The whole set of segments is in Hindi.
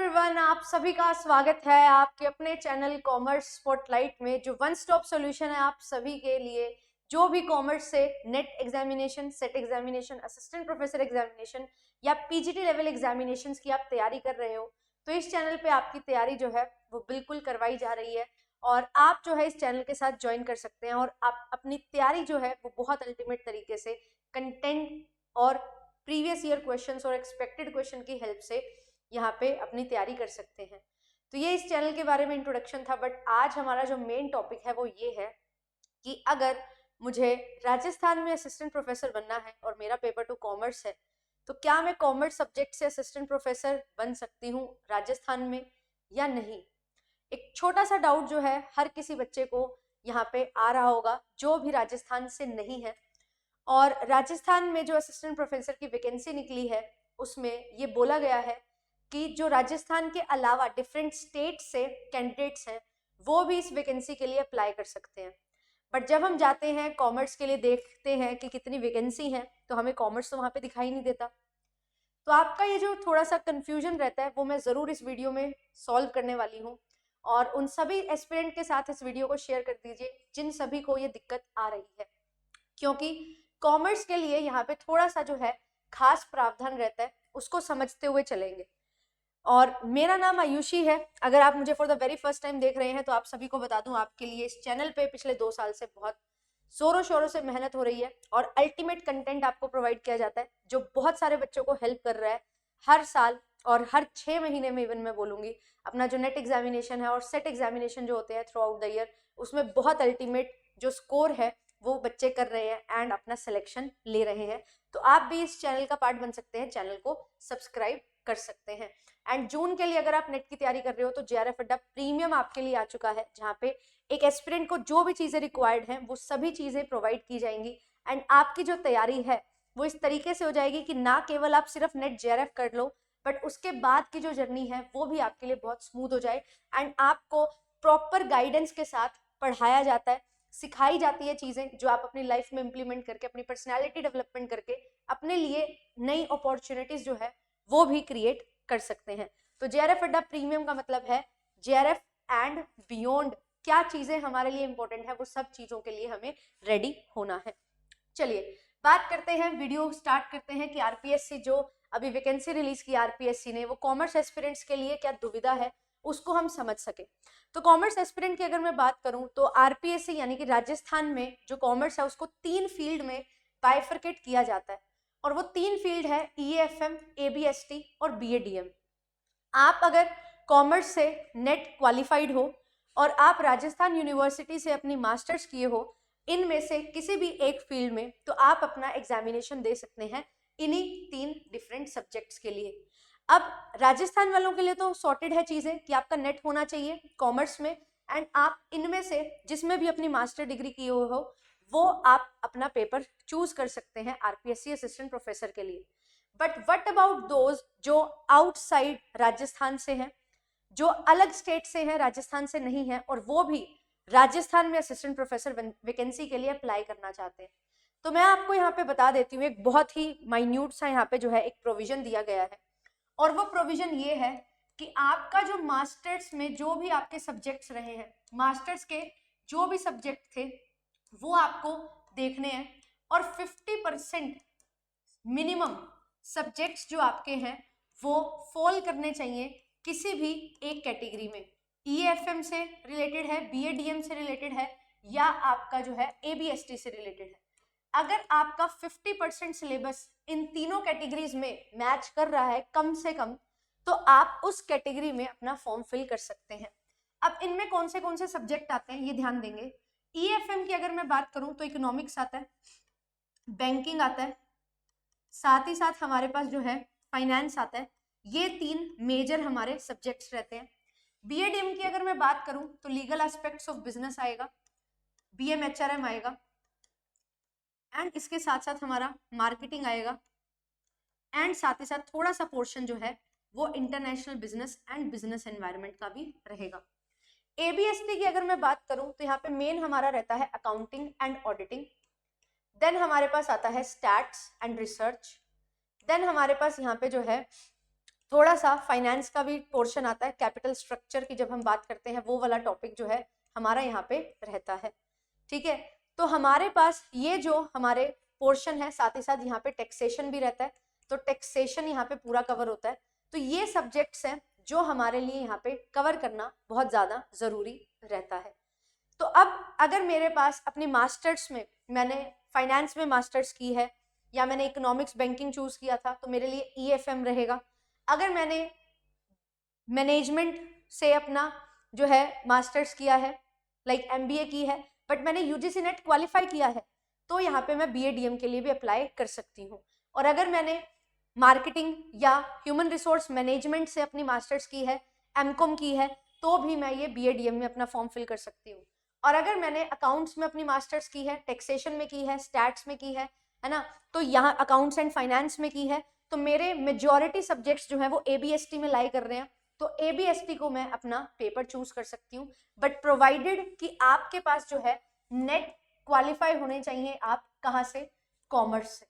एवरीवन, आप सभी का स्वागत है आपके अपने चैनल कॉमर्स स्पॉटलाइट में, जो वन स्टॉप सॉल्यूशन है आप सभी के लिए। जो भी कॉमर्स से net examination, set examination, assistant professor examination या पीजीटी लेवल एग्जामिनेशन की आप तैयारी कर रहे हो, तो इस चैनल पे आपकी तैयारी जो है वो बिल्कुल करवाई जा रही है। और आप जो है इस चैनल के साथ ज्वाइन कर सकते हैं और आप अपनी तैयारी जो है वो बहुत अल्टीमेट तरीके से कंटेंट और प्रीवियस ईयर क्वेश्चंस और एक्सपेक्टेड क्वेश्चन की हेल्प से यहाँ पे अपनी तैयारी कर सकते हैं। तो ये इस चैनल के बारे में इंट्रोडक्शन था, बट आज हमारा जो मेन टॉपिक है वो ये है कि अगर मुझे राजस्थान में असिस्टेंट प्रोफेसर बनना है और मेरा पेपर 2 कॉमर्स है, तो क्या मैं कॉमर्स सब्जेक्ट से असिस्टेंट प्रोफेसर बन सकती हूँ राजस्थान में या नहीं। एक छोटा सा डाउट जो है हर किसी बच्चे को यहाँ पे आ रहा होगा जो भी राजस्थान से नहीं है। और राजस्थान में जो असिस्टेंट प्रोफेसर की वैकेंसी निकली है उसमें ये बोला गया है कि जो राजस्थान के अलावा डिफरेंट स्टेट से कैंडिडेट्स हैं वो भी इस वैकेंसी के लिए अप्लाई कर सकते हैं। बट जब हम जाते हैं कॉमर्स के लिए देखते हैं कि कितनी वैकेंसी है, तो हमें कॉमर्स तो वहाँ पे दिखाई नहीं देता। तो आपका ये जो थोड़ा सा कंफ्यूजन रहता है वो मैं ज़रूर इस वीडियो में सॉल्व करने वाली हूँ। और उन सभी एस्पिरेंट के साथ इस वीडियो को शेयर कर दीजिए जिन सभी को ये दिक्कत आ रही है, क्योंकि कॉमर्स के लिए यहाँ पे थोड़ा सा जो है खास प्रावधान रहता है, उसको समझते हुए चलेंगे। और मेरा नाम आयुषी है। अगर आप मुझे for the very first time देख रहे हैं तो आप सभी को बता दूं, आपके लिए इस चैनल पे पिछले 2 साल से बहुत जोरों शोरों से मेहनत हो रही है और अल्टीमेट कंटेंट आपको प्रोवाइड किया जाता है जो बहुत सारे बच्चों को हेल्प कर रहा है हर साल और हर 6 महीने में। इवन मैं बोलूँगी अपना जो नेट एग्जामिनेशन है और सेट एग्जामिनेशन जो होते हैं थ्रू आउट द ईयर, उसमें बहुत अल्टीमेट जो स्कोर है वो बच्चे कर रहे हैं एंड अपना सिलेक्शन ले रहे हैं। तो आप भी इस चैनल का पार्ट बन सकते हैं, चैनल को सब्सक्राइब कर सकते हैं। एंड जून के लिए अगर आप नेट की तैयारी कर रहे हो तो जेआरएफ अड्डा प्रीमियम आपके लिए आ चुका है, जहाँ पे एक एस्पिरेंट को जो भी चीज़ें रिक्वायर्ड हैं वो सभी चीज़ें प्रोवाइड की जाएंगी। एंड आपकी जो तैयारी है वो इस तरीके से हो जाएगी कि ना केवल आप सिर्फ नेट जेआरएफ कर लो, बट उसके बाद की जो जर्नी है वो भी आपके लिए बहुत स्मूथ हो जाए। एंड आपको प्रॉपर गाइडेंस के साथ पढ़ाया जाता है, सिखाई जाती है चीज़ें जो आप अपनी लाइफ में इंप्लीमेंट करके, अपनी पर्सनैलिटी डेवलपमेंट करके अपने लिए नई अपॉर्चुनिटीज़ जो है वो भी क्रिएट कर सकते हैं। तो जेआरएफ अड्डा प्रीमियम का मतलब है जेआरएफ एंड बियॉन्ड, क्या चीज़ें हमारे लिए इंपॉर्टेंट है वो सब चीज़ों के लिए हमें रेडी होना है। चलिए बात करते हैं, वीडियो स्टार्ट करते हैं कि आरपीएससी जो अभी वैकेंसी रिलीज की आरपीएससी ने, वो कॉमर्स एस्पिरेंट्स के लिए क्या दुविधा है उसको हम समझ सके। तो कॉमर्स एस्पिरेंट की अगर मैं बात करूं तो आरपीएससी यानी कि राजस्थान में जो कॉमर्स है उसको 3 फील्ड में बाइफरकेट किया जाता है। और वो 3 फील्ड है ईएएफएम, एबीएसटी और बीएडीएम। आप अगर कॉमर्स से नेट क्वालिफाइड हो और आप राजस्थान यूनिवर्सिटी से अपनी मास्टर्स किए हो इनमें से किसी भी एक फील्ड में, तो आप अपना एग्जामिनेशन दे सकते हैं इन्हीं 3 डिफरेंट सब्जेक्ट्स के लिए। अब राजस्थान वालों के लिए तो सॉर्टेड है चीज़ें कि आपका नेट होना चाहिए कॉमर्स में, एंड आप इनमें से जिसमें भी अपनी मास्टर डिग्री की हो वो आप अपना पेपर चूज कर सकते हैं आरपीएससी असिस्टेंट प्रोफेसर के लिए। बट व्हाट अबाउट दोज जो आउटसाइड राजस्थान से हैं, जो अलग स्टेट से हैं, राजस्थान से नहीं है, और वो भी राजस्थान में असिस्टेंट प्रोफेसर वैकेंसी के लिए अप्लाई करना चाहते हैं। तो मैं आपको यहाँ पे बता देती हूँ, एक बहुत ही माइन्यूट सा यहाँ पे जो है एक प्रोविजन दिया गया है। और वो प्रोविजन ये है कि आपका जो मास्टर्स में जो भी आपके सब्जेक्ट्स रहे हैं, मास्टर्स के जो भी सब्जेक्ट थे वो आपको देखने हैं, और 50% मिनिमम सब्जेक्ट्स जो आपके हैं वो फॉल करने चाहिए किसी भी एक कैटेगरी में। ईएफएम से रिलेटेड है, बीएडीएम से रिलेटेड है, या आपका जो है एबीएसटी से रिलेटेड है। अगर आपका 50% सिलेबस इन तीनों कैटेगरीज में मैच कर रहा है कम से कम, तो आप उस कैटेगरी में अपना फॉर्म फिल कर सकते हैं। अब इनमें कौन से सब्जेक्ट आते हैं ये ध्यान देंगे। ईएफएम की अगर मैं बात करूं तो इकोनॉमिक्स आता है, बैंकिंग आता है, साथ ही साथ हमारे पास जो है फाइनेंस आता है। ये 3 मेजर हमारे सब्जेक्ट्स रहते हैं। बीएडीएम की अगर मैं बात करूं तो लीगल एस्पेक्ट्स ऑफ बिजनेस आएगा, बीएमएचआरएम आएगा, एंड इसके साथ साथ हमारा मार्केटिंग आएगा, एंड साथ ही साथ थोड़ा सा पोर्शन जो है वो international business and business environment का भी रहेगा। एबीएसटी की अगर मैं बात करूं तो यहाँ पे मेन हमारा रहता है अकाउंटिंग एंड ऑडिटिंग। देन हमारे पास आता है स्टैट्स एंड रिसर्च। देन हमारे पास यहाँ पे जो है थोड़ा सा फाइनेंस का भी पोर्शन आता है, कैपिटल स्ट्रक्चर की जब हम बात करते हैं वो वाला टॉपिक जो है हमारा यहाँ पे रहता है, ठीक है। तो हमारे पास ये जो हमारे पोर्शन है, साथ ही साथ यहाँ पे टैक्सेशन भी रहता है, तो टैक्सेशन यहाँ पे पूरा कवर होता है। तो ये सब्जेक्ट्स हैं जो हमारे लिए यहाँ पे कवर करना बहुत ज़्यादा ज़रूरी रहता है। तो अब अगर मेरे पास अपनी मास्टर्स में, मैंने फाइनेंस में मास्टर्स की है या मैंने इकोनॉमिक्स बैंकिंग चूज किया था, तो मेरे लिए EFM रहेगा। अगर मैंने मैनेजमेंट से अपना जो है मास्टर्स किया है, लाइक MBA की है, बट मैंने UGC नेट क्वालिफाई किया है, तो यहाँ पे मैं BA-DM के लिए भी अप्लाई कर सकती हूँ। और अगर मैंने मार्केटिंग या ह्यूमन रिसोर्स मैनेजमेंट से अपनी मास्टर्स की है, MCOM की है, तो भी मैं ये BA-DM में अपना फॉर्म फिल कर सकती हूँ। और अगर मैंने अकाउंट्स में अपनी मास्टर्स की है, टैक्सेशन में की है, स्टैट्स में की है ना, तो यहाँ अकाउंट्स एंड फाइनेंस में की है, तो मेरे मेजॉरिटी सब्जेक्ट्स जो है वो ABST में लाई कर रहे हैं, तो ABST को मैं अपना पेपर चूज कर सकती हूँ। बट प्रोवाइडेड कि आपके पास जो है नेट क्वालिफाई होने चाहिए, आप कहाँ से, कॉमर्स से।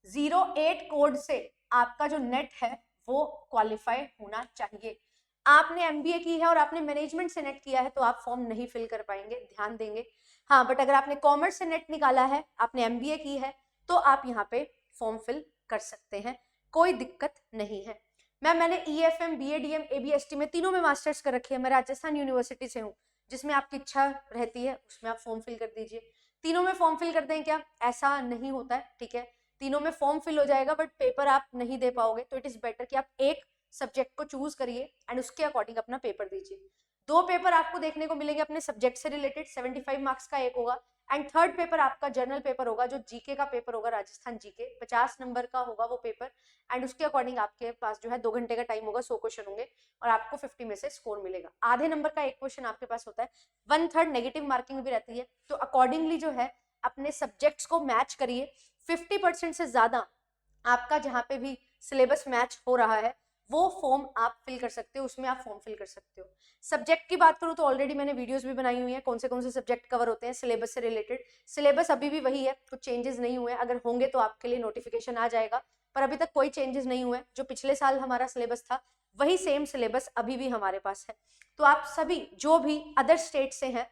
08 कोड से आपका जो नेट है वो क्वालिफाई होना चाहिए। आपने MBA की है और आपने मैनेजमेंट से नेट किया है तो आप फॉर्म नहीं फिल कर पाएंगे, ध्यान देंगे। हाँ, बट अगर आपने कॉमर्स से नेट निकाला है, आपने MBA की है, तो आप यहाँ पे फॉर्म फिल कर सकते हैं, कोई दिक्कत नहीं है। मैंने EFM, BA-DM, ABST में तीनों में मास्टर्स कर रखी है। मैं राजस्थान यूनिवर्सिटी से हूँ, जिसमें आपकी इच्छा रहती है उसमें आप फॉर्म फिल कर दीजिए। तीनों में फॉर्म फिल कर दें क्या, ऐसा नहीं होता है, ठीक है। तीनों में फॉर्म फिल हो जाएगा बट पेपर आप नहीं दे पाओगे, तो इट इज बेटर कि आप एक सब्जेक्ट को चूज करिए एंड उसके अकॉर्डिंग अपना पेपर दीजिए। 2 पेपर आपको देखने को मिलेंगे अपने सब्जेक्ट से रिलेटेड, 75 मार्क्स का एक होगा, एंड थर्ड पेपर आपका जर्नल पेपर होगा, जो जीके का पेपर होगा, राजस्थान जीके 50 नंबर का होगा वो पेपर, एंड उसके अकॉर्डिंग आपके पास जो है 2 घंटे का टाइम होगा, 100 क्वेश्चन होंगे और आपको 50 में से स्कोर मिलेगा। आधे नंबर का एक क्वेश्चन आपके पास होता है, 1/3 नेगेटिव मार्किंग भी रहती है। तो अकॉर्डिंगली जो है अपने सब्जेक्ट्स को मैच करिए। 50% से ज्यादा आपका जहाँ पे भी सिलेबस मैच हो रहा है वो फॉर्म आप फिल कर सकते हो, उसमें आप फॉर्म फिल कर सकते हो। सब्जेक्ट की बात करूँ तो ऑलरेडी मैंने वीडियोस भी बनाई हुई है, कौन से सब्जेक्ट कवर होते हैं सिलेबस से रिलेटेड। सिलेबस अभी भी वही है, कुछ चेंजेस नहीं हुए, अगर होंगे तो आपके लिए नोटिफिकेशन आ जाएगा, पर अभी तक कोई चेंजेस नहीं हुए। जो पिछले साल हमारा सिलेबस था वही सेम सिलेबस अभी भी हमारे पास है। तो आप सभी जो भी अदर स्टेट से हैं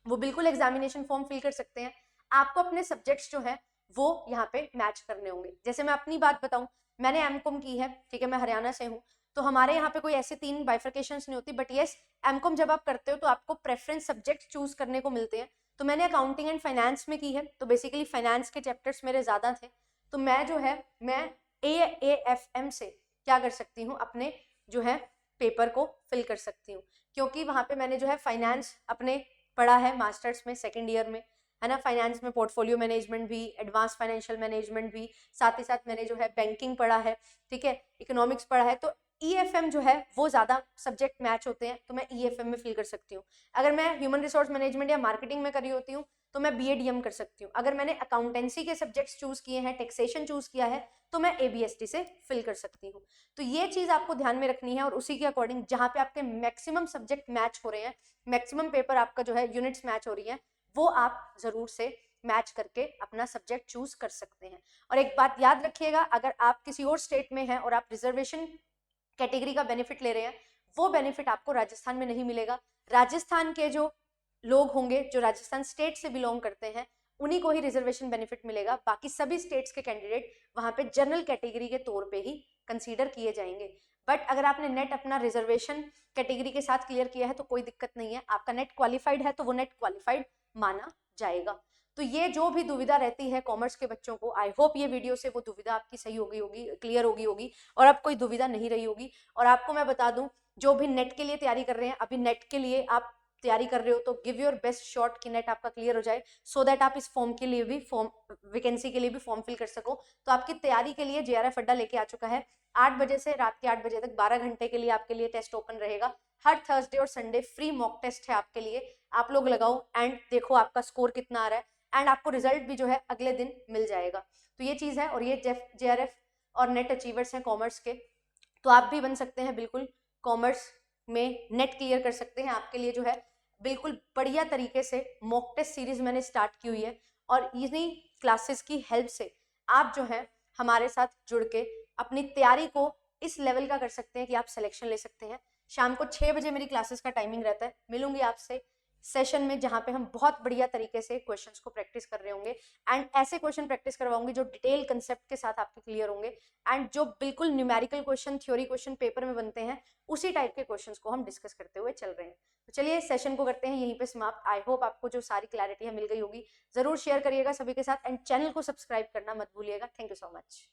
वो बिल्कुल एग्जामिनेशन फॉर्म फिल कर सकते हैं। आपको अपने सब्जेक्ट्स जो है वो यहाँ पे मैच करने होंगे। जैसे मैं अपनी बात बताऊं, मैंने MCOM की है, ठीक है, मैं हरियाणा से हूँ, तो हमारे यहाँ पे कोई ऐसे 3 बाइफर्केशंस नहीं होती, बट यस MCOM जब आप करते हो तो आपको प्रेफरेंस सब्जेक्ट चूज करने को मिलते हैं। तो मैंने अकाउंटिंग एंड फाइनेंस में की है, तो बेसिकली फाइनेंस के चैप्टर्स मेरे ज्यादा थे, तो मैं जो है मैं AFM से क्या कर सकती हूँ, अपने जो है पेपर को फिल कर सकती हूँ, क्योंकि वहाँ पे मैंने जो है फाइनेंस अपने पढ़ा है मास्टर्स में सेकेंड ईयर में, है ना। फाइनेंस में पोर्टफोलियो मैनेजमेंट भी, एडवांस फाइनेंशियल मैनेजमेंट भी, साथ ही साथ मैंने जो है बैंकिंग पढ़ा है, ठीक है, इकोनॉमिक्स पढ़ा है। तो EFM जो है वो ज़्यादा सब्जेक्ट मैच होते हैं, तो मैं EFM में फिल कर सकती हूँ। अगर मैं ह्यूमन रिसोर्स मैनेजमेंट या मार्केटिंग में करी होती हूँ तो मैं BA-DM कर सकती हूँ। अगर मैंने अकाउंटेंसी के सब्जेक्ट्स चूज किए हैं, टैक्सेशन चूज किया है, तो मैं ABST से फिल कर सकती हूँ। तो ये चीज़ आपको ध्यान में रखनी है, और उसी के अकॉर्डिंग जहाँ पे आपके मैक्सिमम सब्जेक्ट मैच हो रहे हैं, मैक्सिमम पेपर आपका जो है यूनिट्स मैच हो रही है, वो आप जरूर से मैच करके अपना सब्जेक्ट चूज कर सकते हैं। और एक बात याद रखिएगा, अगर आप किसी और स्टेट में हैं और आप रिजर्वेशन कैटेगरी का बेनिफिट ले रहे हैं, वो बेनिफिट आपको राजस्थान में नहीं मिलेगा। राजस्थान के जो लोग होंगे जो राजस्थान स्टेट से बिलोंग करते हैं, उन्हीं को ही रिजर्वेशन बेनिफिट मिलेगा। बाकी सभी स्टेट्स के कैंडिडेट वहां पे जनरल कैटेगरी के तौर पे ही कंसीडर किए जाएंगे। बट अगर आपने नेट अपना रिजर्वेशन कैटेगरी के साथ क्लियर किया है तो कोई दिक्कत नहीं है, आपका नेट क्वालिफाइड है तो वो नेट क्वालिफाइड माना जाएगा। तो ये जो भी दुविधा रहती है कॉमर्स के बच्चों को, आई होप ये वीडियो से वो दुविधा आपकी सही हो गई होगी, क्लियर हो गई होगी, और अब कोई दुविधा नहीं रही होगी। और आपको मैं बता दूं, जो भी नेट के लिए तैयारी कर रहे हैं, अभी नेट के लिए आप तैयारी कर रहे हो, तो गिव योर बेस्ट शॉट कि नेट आपका क्लियर हो जाए, सो दैट आप इस फॉर्म के लिए भी, फॉर्म वैकेंसी के लिए भी फॉर्म फिल कर सको। तो आपकी तैयारी के लिए JRF अड्डा लेके आ चुका है। 8 बजे से रात के 8 बजे तक 12 घंटे के लिए आपके लिए टेस्ट ओपन रहेगा। हर थर्सडे और संडे फ्री मॉक टेस्ट है आपके लिए, आप लोग लगाओ एंड देखो आपका स्कोर कितना आ रहा है, एंड आपको रिजल्ट भी जो है अगले दिन मिल जाएगा। तो ये चीज़ है, और ये JRF और नेट अचीवर्स हैं कॉमर्स के, तो आप भी बन सकते हैं बिल्कुल कॉमर्स में नेट क्लियर कर सकते हैं। आपके लिए जो है बिल्कुल बढ़िया तरीके से मॉक टेस्ट सीरीज मैंने स्टार्ट की हुई है, और इन्हीं क्लासेस की हेल्प से आप जो है हमारे साथ जुड़ के अपनी तैयारी को इस लेवल का कर सकते हैं कि आप सिलेक्शन ले सकते हैं। शाम को 6 बजे मेरी क्लासेस का टाइमिंग रहता है। मिलूंगी आपसे सेशन में जहाँ पे हम बहुत बढ़िया तरीके से क्वेश्चंस को प्रैक्टिस कर रहे होंगे एंड ऐसे क्वेश्चन प्रैक्टिस करवाऊंगी जो डिटेल कंसेप्ट के साथ आपके क्लियर होंगे एंड जो बिल्कुल numerical question, theory question paper में बनते हैं उसी टाइप के क्वेश्चंस को हम डिस्कस करते हुए चल रहे हैं। तो चलिए इस सेशन को करते हैं यहीं पे समाप्त। आई होप आपको जो सारी क्लैरिटी है मिल गई होगी। जरूर शेयर करिएगा सभी के साथ एंड चैनल को सब्सक्राइब करना मत भूलिएगा। Thank you so much.